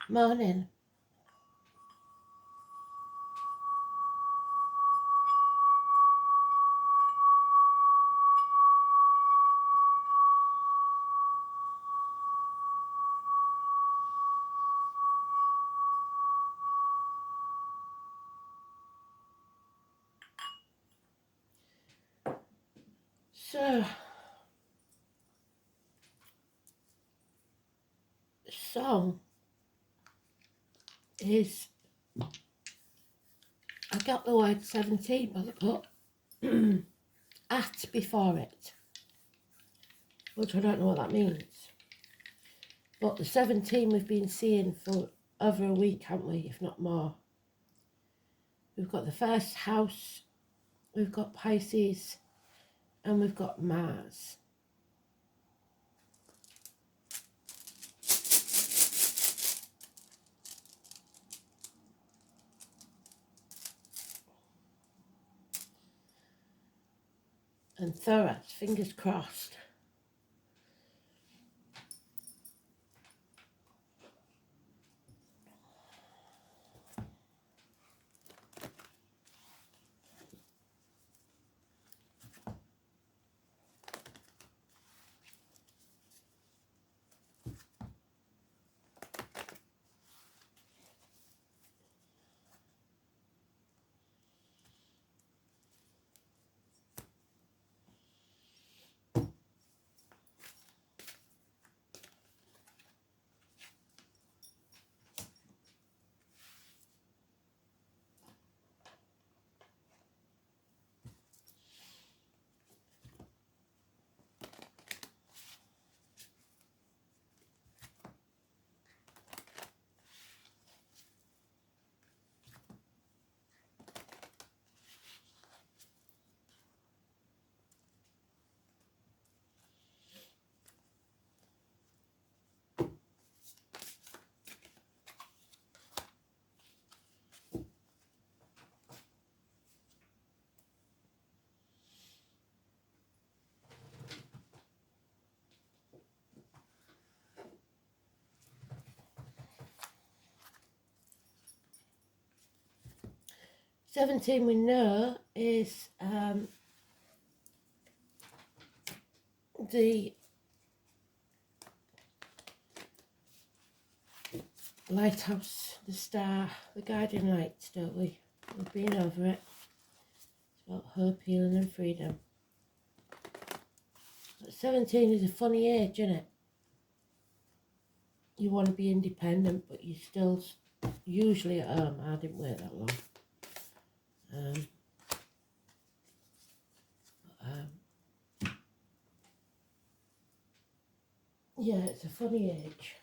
Morning. So, the song is, I got the word 17, but I put at before it, which I don't know what that means. But the 17 we've been seeing for over a week, haven't we, if not more. We've got the first house, we've got Pisces, and we've got Mars. And Thorax, fingers crossed. Seventeen we know is the lighthouse, the star, the guiding lights, don't we? We've been over it. It's about hope, healing and freedom. But 17 is a funny age, isn't it? You want to be independent, but you're still usually at home. I didn't wait that long. Yeah, it's a funny age.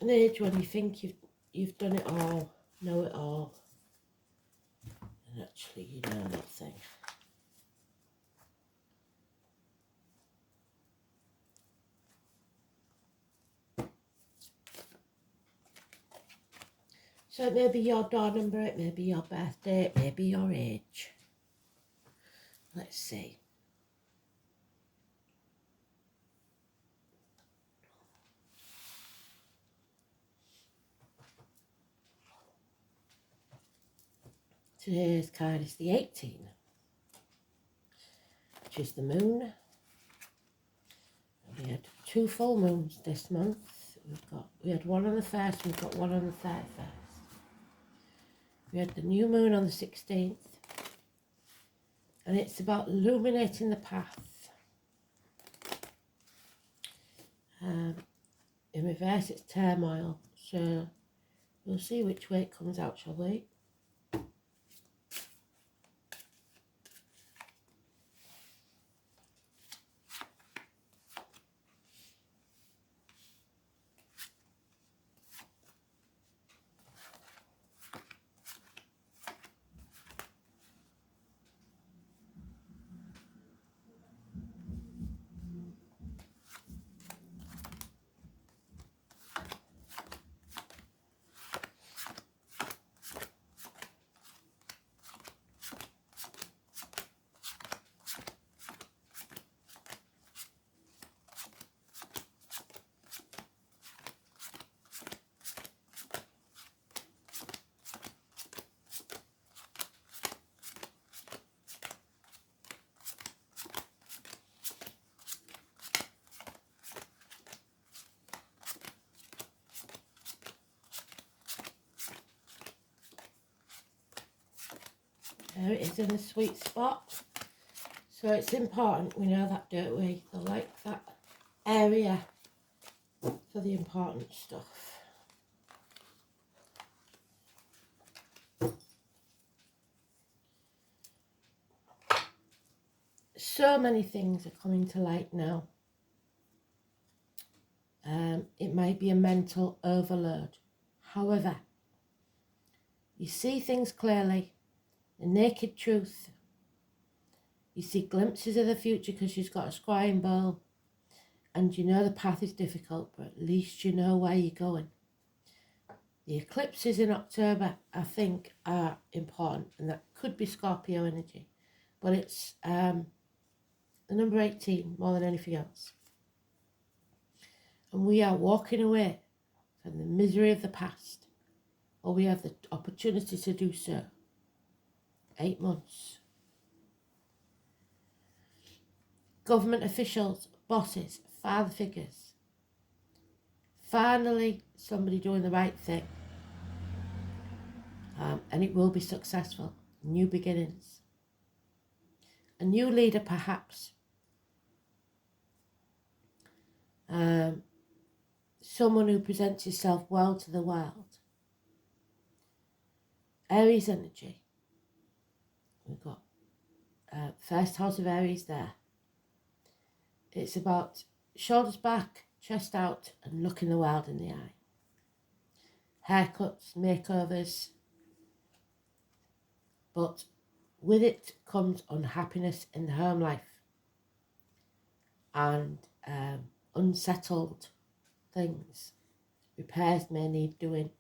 An age when you think you've done it all, know it all, and actually you know nothing. So it may be your door number, it may be your birthday, it may be your age. Let's see. Today's card is the 18, which is the moon. We had 2 full moons this month. We had one on the 1st, we've got one on the 31st. We had the new moon on the 16th, and it's about illuminating the path. In reverse, it's turmoil, so we'll see which way it comes out, shall we? There it is in the sweet spot. So it's important we know that, don't we? They like that area for the important stuff. So many things are coming to light now. It might be a mental overload. However, you see things clearly, the naked truth. You see glimpses of the future because she's got a scrying bowl, and you know the path is difficult, but at least you know where you're going. The eclipses in October, I think, are important, and that could be Scorpio energy, but it's the number 18 more than anything else. And we are walking away from the misery of the past, or we have the opportunity to do so. 8 months. Government officials, bosses, father figures. Finally, somebody doing the right thing. And it will be successful. New beginnings. A new leader, perhaps. Someone who presents himself well to the world. Aries energy. We've got first house of Aries there. It's about shoulders back, chest out, and looking the world in the eye. Haircuts, makeovers. But with it comes unhappiness in the home life. And unsettled things. Repairs may need doing.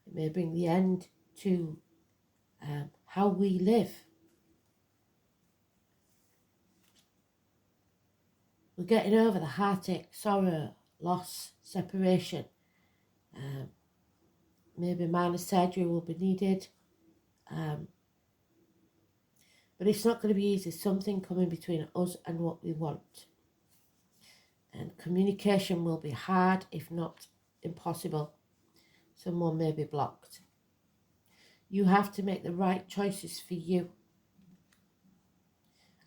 It may bring the end to how we live. We're getting over the heartache, sorrow, loss, separation. Maybe minor surgery will be needed. But it's not going to be easy. Something coming between us and what we want. And communication will be hard, if not impossible. Someone may be blocked. You have to make the right choices for you.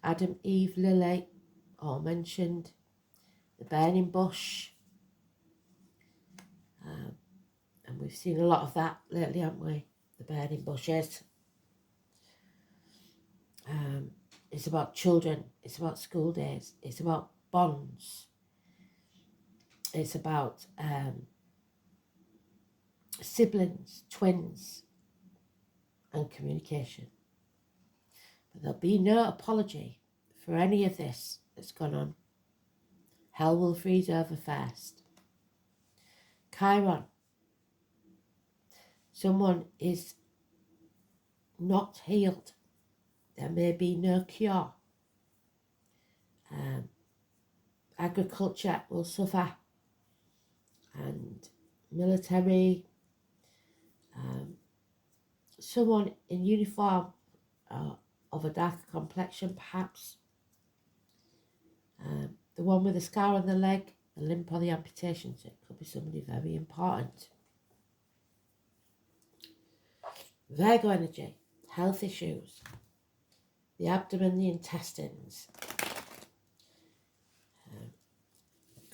Adam, Eve, Lily, all mentioned. The burning bush. And we've seen a lot of that lately, haven't we? The burning bushes. It's about children. It's about school days. It's about bonds. It's about siblings, twins, and communication. But there'll be no apology for any of this that's gone on. Hell will freeze over first. Chiron. Someone is not healed. There may be no cure. Agriculture will suffer. And military. Someone in uniform of a darker complexion, perhaps. The one with a scar on the leg, the limp or the amputation. So it could be somebody very important. Virgo energy, health issues, the abdomen, the intestines.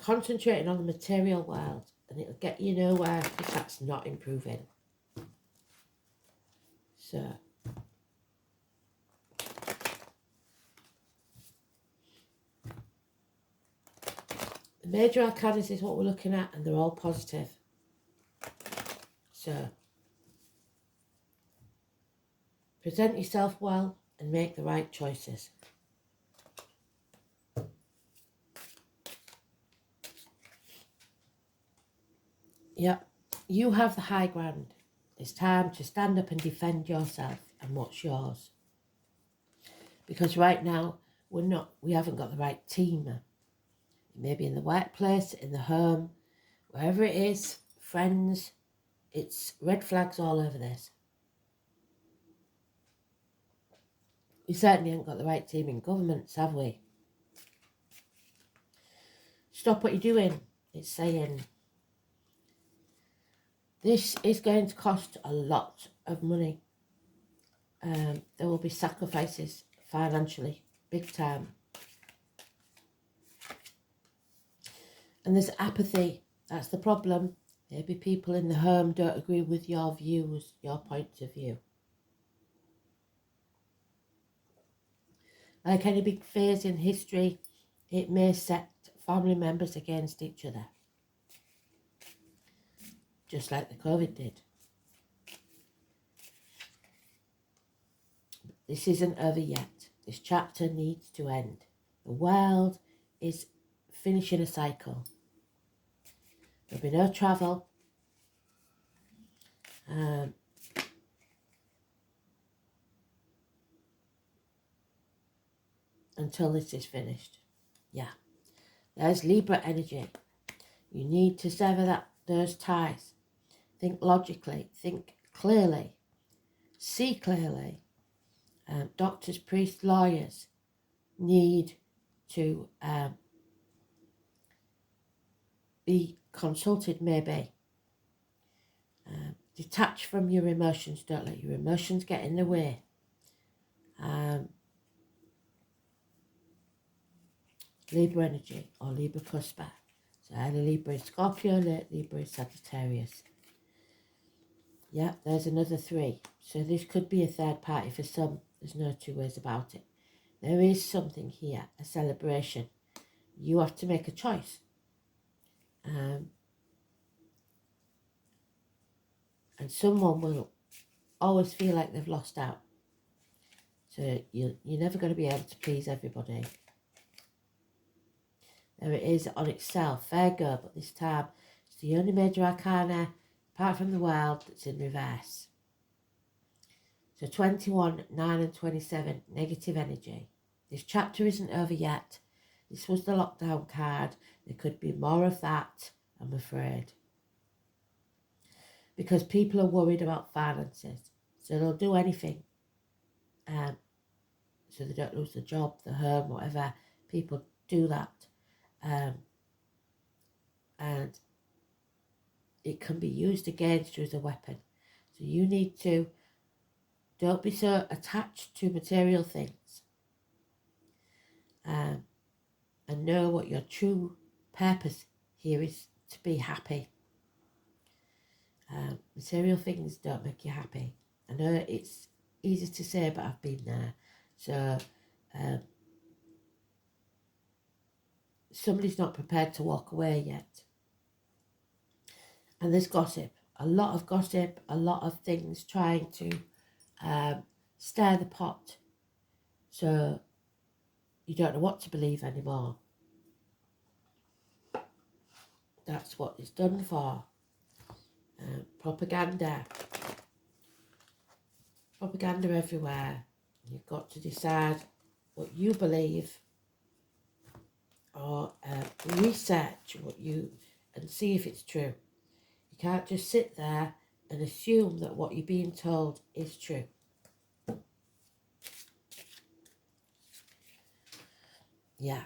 Concentrating on the material world, and it'll get you nowhere if that's not improving. So, the major arcanas is what we're looking at, and they're all positive. So, present yourself well and make the right choices. Yep, you have the high ground. It's time to stand up and defend yourself and what's yours. Because right now, we haven't got the right team. It may be in the workplace, in the home, wherever it is, friends, it's red flags all over this. We certainly haven't got the right team in governments, have we? Stop what you're doing. It's saying, this is going to cost a lot of money. there will be sacrifices financially, big time. And there's apathy. That's the problem. Maybe people in the home don't agree with your views, your points of view. Like any big phase in history, it may set family members against each other. Just like the COVID did. This isn't over yet. This chapter needs to end. The world is finishing a cycle. There'll be no travel. Until this is finished. Yeah. There's Libra energy. You need to sever those ties. Think logically. Think clearly. See clearly. Doctors, priests, lawyers need to be consulted maybe. Detach from your emotions. Don't let your emotions get in the way. Libra energy or Libra cuspa. So either Libra is Scorpio, Libra is Sagittarius. Yeah, there's another 3. So this could be a third party for some. There's no two ways about it. There is something here, a celebration. You have to make a choice. And someone will always feel like they've lost out. So you're never going to be able to please everybody. There it is on itself, Virgo, but this time it's the only major arcana, apart from the world, that's in reverse. So 21, 9 and 27, negative energy. This chapter isn't over yet. This was the lockdown card. There could be more of that, I'm afraid. Because people are worried about finances. So they'll do anything. So they don't lose the job, the home, whatever. People do that. And it can be used against you as a weapon. So you need to, don't be so attached to material things. And know what your true purpose here is, to be happy. Material things don't make you happy. I know it's easy to say, but I've been there. So somebody's not prepared to walk away yet. And there's gossip, a lot of gossip, a lot of things trying to stir the pot. So you don't know what to believe anymore. That's what it's done for. Propaganda everywhere. You've got to decide what you believe, or research and see if it's true. You can't just sit there and assume that what you're being told is true. Yeah.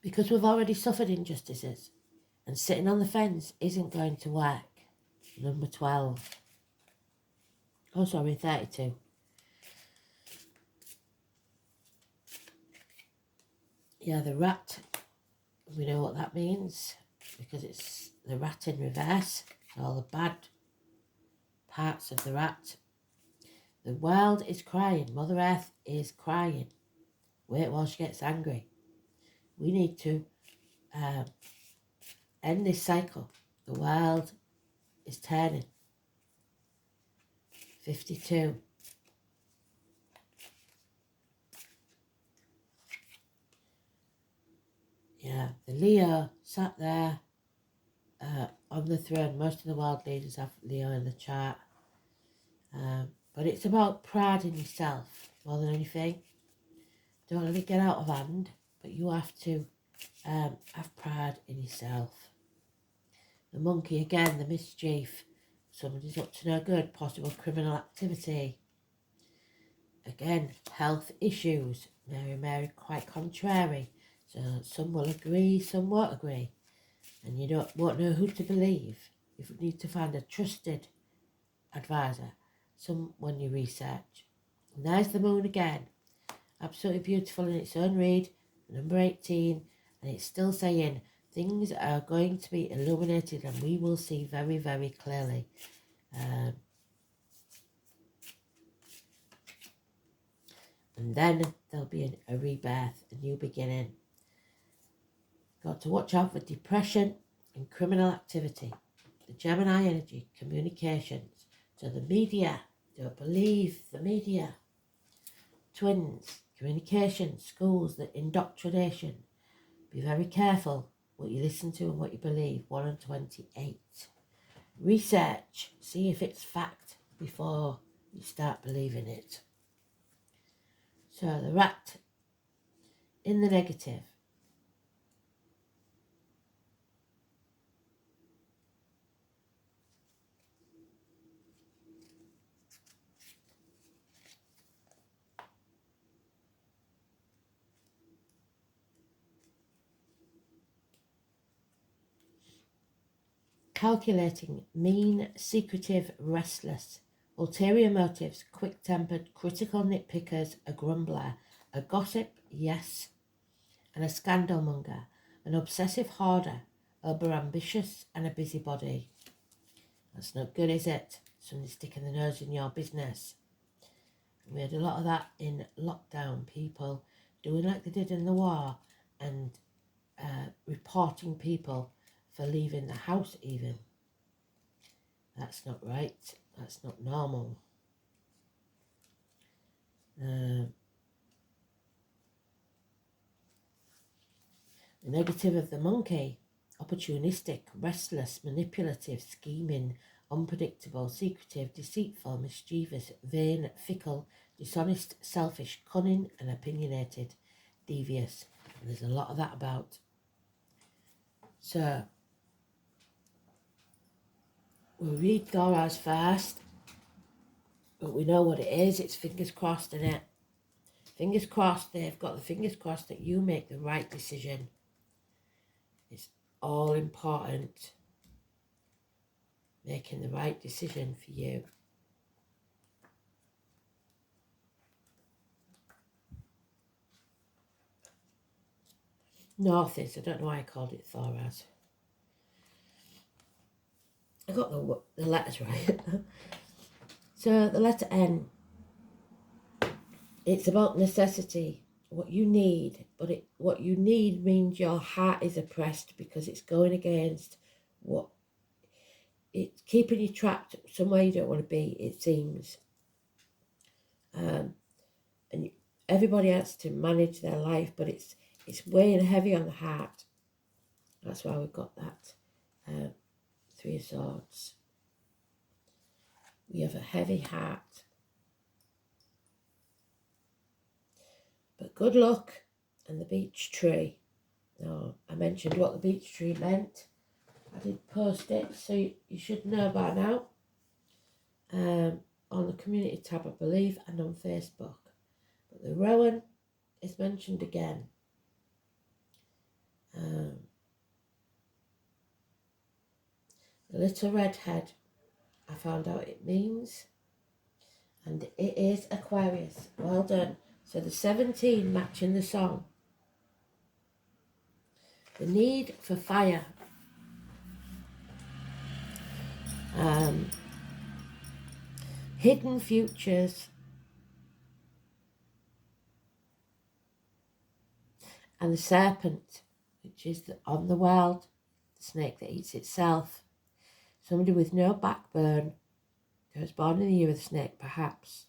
Because we've already suffered injustices, and sitting on the fence isn't going to work. Number 12. Oh, sorry, 32. Yeah, the rat. We know what that means, because it's the rat in reverse. All the bad parts of the rat. The world is crying. Mother Earth is crying. Wait while she gets angry. We need to end this cycle. The world is turning. 52. Yeah, the Leo sat there on the throne. Most of the world leaders have Leo in the chart. But it's about pride in yourself more than anything. Don't let it get out of hand, but you have to have pride in yourself. The monkey, again, the mischief. Somebody's up to no good, possible criminal activity. Again, health issues. Mary, quite contrary. So some will agree, some won't agree. And you won't know who to believe. You need to find a trusted advisor. When you research. And there's the moon again. Absolutely beautiful in its own read, number 18, and it's still saying things are going to be illuminated and we will see very, very clearly. And then there'll be a rebirth, a new beginning. Got to watch out for depression and criminal activity. The Gemini energy, communications. So the media, don't believe the media. Twins, communication, schools, the indoctrination. Be very careful what you listen to and what you believe. 1 and 28. Research, see if it's fact before you start believing it. So the rat in the negative. Calculating, mean, secretive, restless. Ulterior motives, quick-tempered, critical nitpickers, a grumbler, a gossip, yes, and a scandalmonger, an obsessive hoarder, over-ambitious, and a busybody. That's not good, is it? Somebody sticking the nose in your business. We had a lot of that in lockdown, people doing like they did in the war and reporting people for leaving the house even. That's not right. That's not normal. The negative of the monkey, opportunistic, restless, manipulative, scheming, unpredictable, secretive, deceitful, mischievous, vain, fickle, dishonest, selfish, cunning and opinionated, devious. And there's a lot of that about. So, we'll read Thoraz first, but we know what it is. It's fingers crossed, innit? Fingers crossed, they've got the fingers crossed that you make the right decision. It's all important. Making the right decision for you. North is, I don't know why I called it Thoraz. I got the letters right. So the letter N, it's about necessity, what you need, but what you need means your heart is oppressed because it's going against what, it's keeping you trapped somewhere you don't want to be, it seems. And everybody has to manage their life, but it's weighing heavy on the heart. That's why we've got that 3 of Swords. We have a heavy heart. But good luck and the beech tree. Now, I mentioned what the beech tree meant. I did post it, so you should know by now. On the community tab, I believe, and on Facebook. But the rowan is mentioned again. The little red head, I found out it means, and it is Aquarius. Well done. So the 17 matching the song. The need for fire. Hidden futures. And the serpent, which is on the world, the snake that eats itself. Somebody with no backbone, who was born in the year of the snake, perhaps.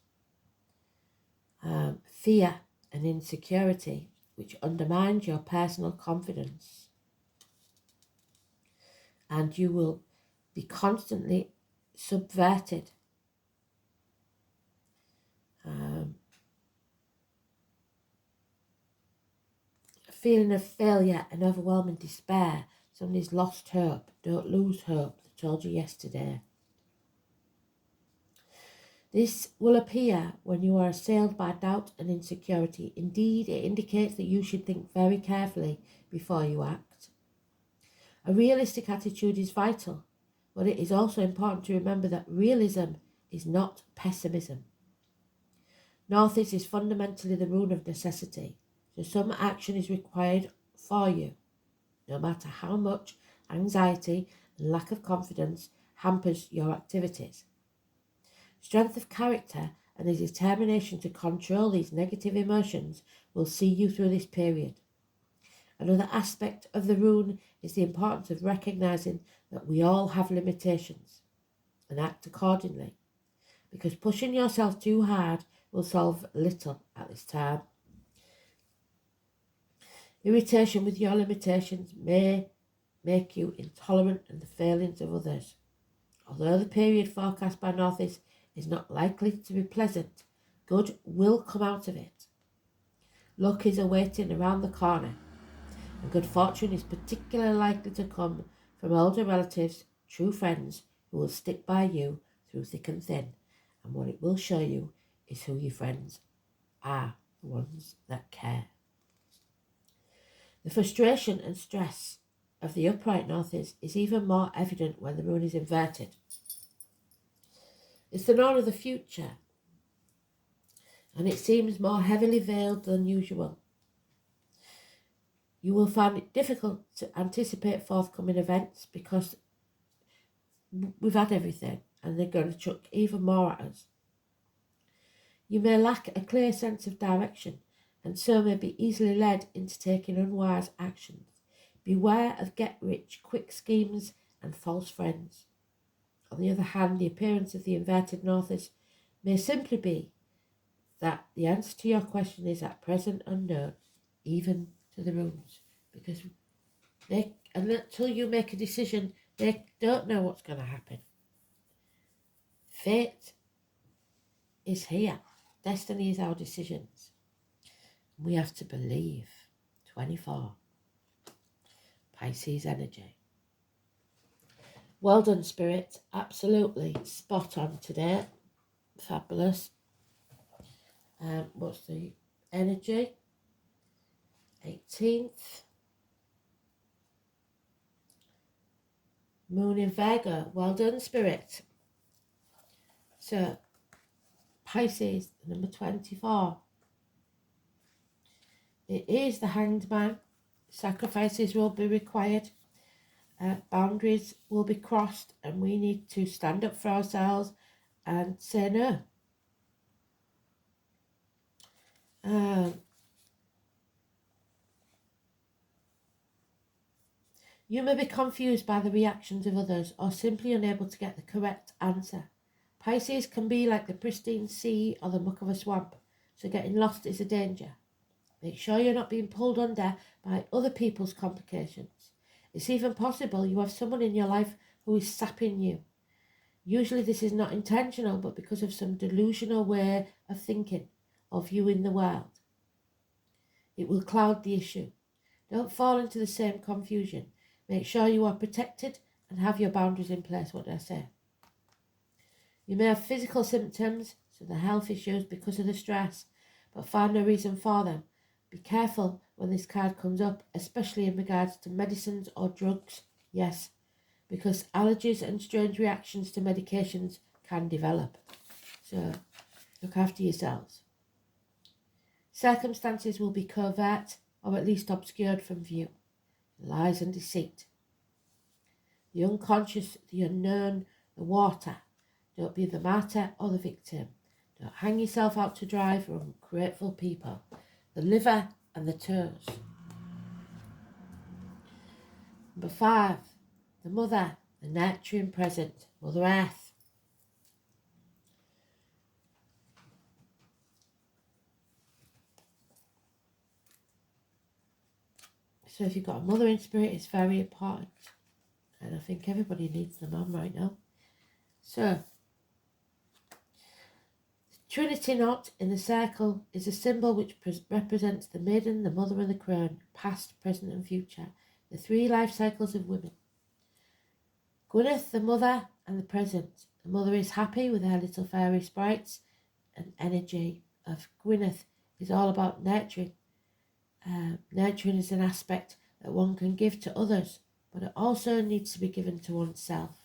Fear and insecurity, which undermines your personal confidence. And you will be constantly subverted. A feeling of failure and overwhelming despair. Somebody's lost hope. Don't lose hope. I told you yesterday. This will appear when you are assailed by doubt and insecurity. Indeed, it indicates that you should think very carefully before you act. A realistic attitude is vital, but it is also important to remember that realism is not pessimism. Northeast is fundamentally the rune of necessity, so some action is required for you, no matter how much anxiety and lack of confidence hampers your activities. Strength of character and a determination to control these negative emotions will see you through this period. Another aspect of the rune is the importance of recognizing that we all have limitations and act accordingly, because pushing yourself too hard will solve little at this time. Irritation with your limitations may make you intolerant of the failings of others. Although the period forecast by Northeast is not likely to be pleasant, good will come out of it. Luck is awaiting around the corner, and good fortune is particularly likely to come from older relatives, true friends who will stick by you through thick and thin. And what it will show you is who your friends are, the ones that care. The frustration and stress of the upright Northeast is even more evident when the rune is inverted. It's the dawn of the future, and it seems more heavily veiled than usual. You will find it difficult to anticipate forthcoming events because we've had everything and they're going to chuck even more at us. You may lack a clear sense of direction and so may be easily led into taking unwise actions. Beware of get-rich-quick schemes and false friends. On the other hand, the appearance of the inverted Northeast may simply be that the answer to your question is at present unknown, even to the runes, because until you make a decision, they don't know what's going to happen. Fate is here. Destiny is our decisions. We have to believe. 24. Pisces energy. Well done, Spirit. Absolutely spot on today. Fabulous. What's the energy? 18th. Moon in Virgo. Well done, Spirit. So, Pisces, number 24. It is the Hanged Man. Sacrifices will be required. Boundaries will be crossed, and we need to stand up for ourselves and say no. You may be confused by the reactions of others or simply unable to get the correct answer. Pisces can be like the pristine sea or the muck of a swamp, so getting lost is a danger. Make sure you're not being pulled under by other people's complications. It's even possible you have someone in your life who is sapping you. Usually this is not intentional, but because of some delusional way of thinking or viewing the world. It will cloud the issue. Don't fall into the same confusion. Make sure you are protected and have your boundaries in place, what did I say? You may have physical symptoms, so the health issues because of the stress, but find no reason for them. Be careful when this card comes up, especially in regards to medicines or drugs. Yes, because allergies and strange reactions to medications can develop. So look after yourselves. Circumstances will be covert or at least obscured from view. Lies and deceit. The unconscious, the unknown, the water. Don't be the martyr or the victim. Don't hang yourself out to dry for ungrateful people. The liver and the toes. Number 5, the mother, the nurturing present, Mother Earth. So if you've got a mother in spirit, it's very important. And I think everybody needs them on right now. So, the Trinity knot in the circle is a symbol which represents the maiden, the mother and the crone, past, present and future, the 3 life cycles of women. Gwyneth, the mother and the present. The mother is happy with her little fairy sprites, and energy of Gwyneth is all about nurturing. Nurturing is an aspect that one can give to others, but it also needs to be given to oneself.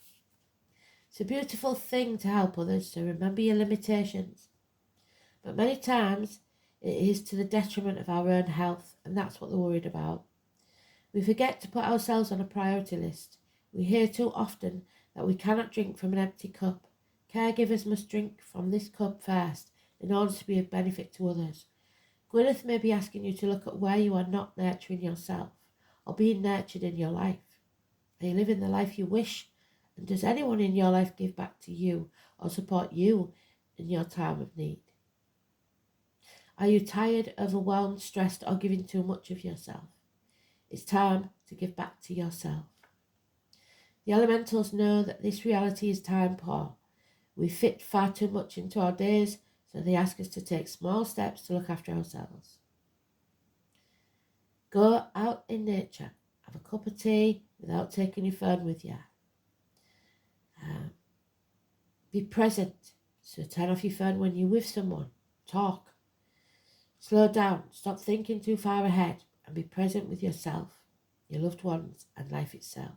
It's a beautiful thing to help others, so remember your limitations. But many times it is to the detriment of our own health, and that's what they're worried about. We forget to put ourselves on a priority list. We hear too often that we cannot drink from an empty cup. Caregivers must drink from this cup first in order to be of benefit to others. Gwyneth may be asking you to look at where you are not nurturing yourself or being nurtured in your life. Are you living the life you wish? And does anyone in your life give back to you or support you in your time of need? Are you tired, overwhelmed, stressed, or giving too much of yourself? It's time to give back to yourself. The elementals know that this reality is time poor. We fit far too much into our days, so they ask us to take small steps to look after ourselves. Go out in nature. Have a cup of tea without taking your phone with you. Be present. So turn off your phone when you're with someone. Talk. Slow down. Stop thinking too far ahead and be present with yourself, your loved ones, and life itself.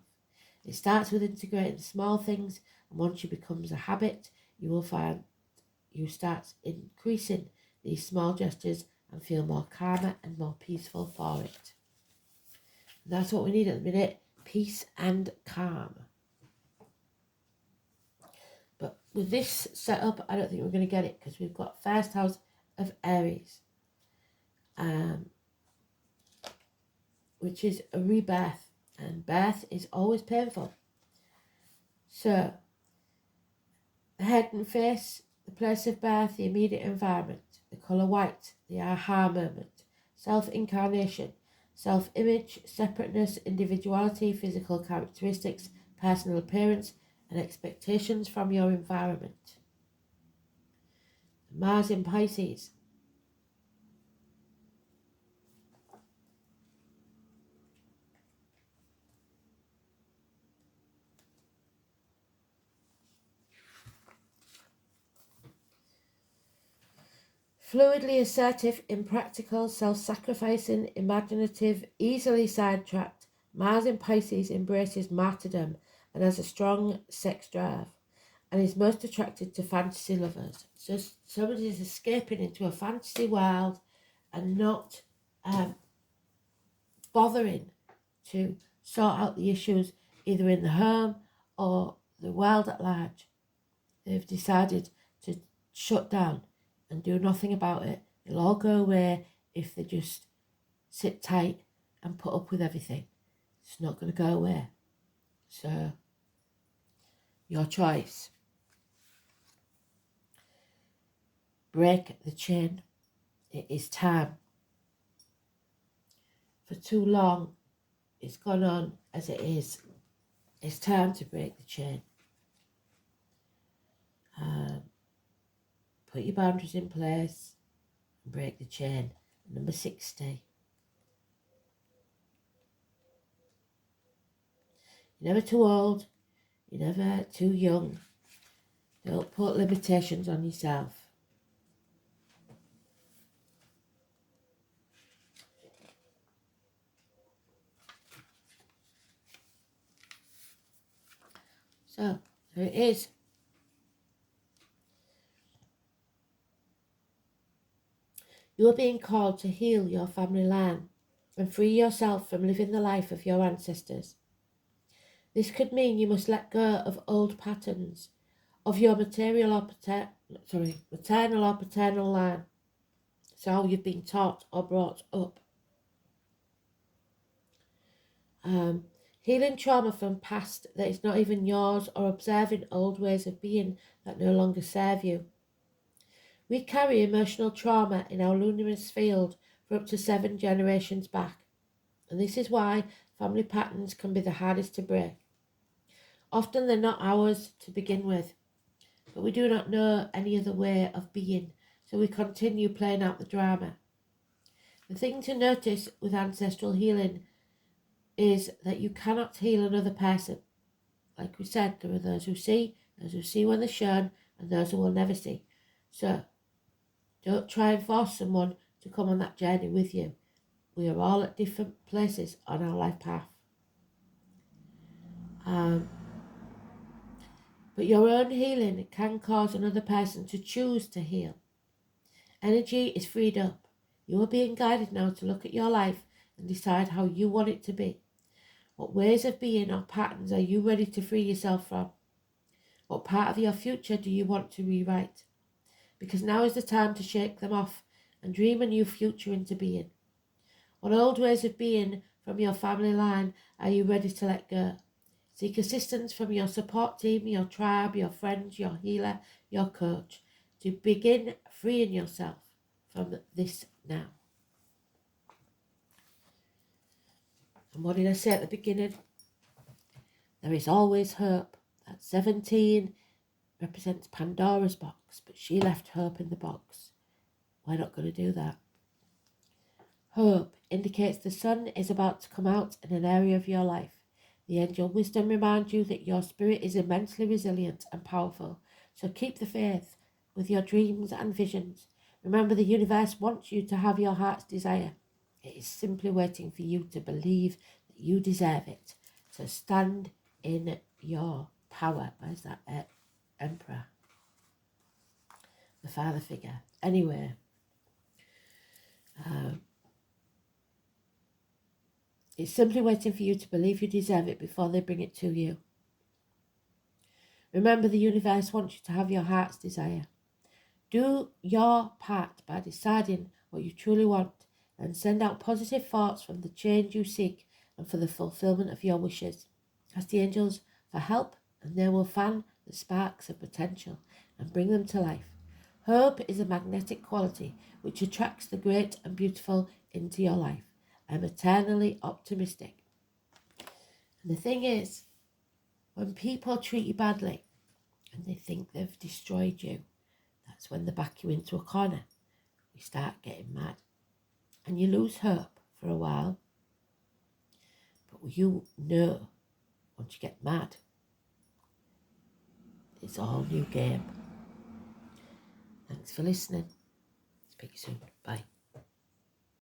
It starts with integrating small things, and once it becomes a habit, you will find you start increasing these small gestures and feel more calmer and more peaceful for it. And that's what we need at the minute, peace and calm. But with this setup, I don't think we're going to get it because we've got first house of Aries, which is a rebirth, and birth is always painful. So, the head and face, the place of birth, the immediate environment, the colour white, the aha moment, self-incarnation, self-image, separateness, individuality, physical characteristics, personal appearance, and expectations from your environment. Mars in Pisces. Fluidly assertive, impractical, self-sacrificing, imaginative, easily sidetracked, Mars in Pisces embraces martyrdom and has a strong sex drive and is most attracted to fantasy lovers. So somebody is escaping into a fantasy world and not bothering to sort out the issues either in the home or the world at large. They've decided to shut down and do nothing about it. It'll all go away if they just sit tight and put up with everything. It's not going to go away. So, your choice. Break the chain. It is time. For too long, it's gone on as it is. It's time to break the chain. Put your boundaries in place and break the chain. Number 60. You're never too old. You're never too young. Don't put limitations on yourself. So it is. You are being called to heal your family line and free yourself from living the life of your ancestors. This could mean you must let go of old patterns of your maternal or paternal line. It's how you've been taught or brought up. Healing trauma from past that is not even yours, or observing old ways of being that no longer serve you. We carry emotional trauma in our luminous field for up to 7 generations back, and this is why family patterns can be the hardest to break. Often they're not ours to begin with, but we do not know any other way of being, so we continue playing out the drama. The thing to notice with ancestral healing is that you cannot heal another person. Like we said, there are those who see when they're shown, and those who will never see. So, don't try and force someone to come on that journey with you. We are all at different places on our life path. But your own healing can cause another person to choose to heal. Energy is freed up. You are being guided now to look at your life and decide how you want it to be. What ways of being or patterns are you ready to free yourself from? What part of your future do you want to rewrite? Because now is the time to shake them off and dream a new future into being. What old ways of being from your family line are you ready to let go? Seek assistance from your support team, your tribe, your friends, your healer, your coach, to begin freeing yourself from this now. And what did I say at the beginning? There is always hope. That 17 represents Pandora's box, but she left hope in the box. We're not going to do that. Hope indicates the sun is about to come out in an area of your life. The angel wisdom reminds you that your spirit is immensely resilient and powerful, so keep the faith with your dreams and visions. Remember, the universe wants you to have your heart's desire. It is simply waiting for you to believe that you deserve it. So stand in your power. Where's that emperor? The father figure. Anyway, it's simply waiting for you to believe you deserve it before they bring it to you. Remember, the universe wants you to have your heart's desire. Do your part by deciding what you truly want and send out positive thoughts from the change you seek and for the fulfillment of your wishes. Ask the angels for help and they will fan the sparks of potential and bring them to life. Hope is a magnetic quality which attracts the great and beautiful into your life. I'm eternally optimistic. And the thing is, when people treat you badly and they think they've destroyed you, that's when they back you into a corner. You start getting mad. And you lose hope for a while. But you know, once you get mad, it's a whole new game. Thanks for listening. Speak soon. Bye.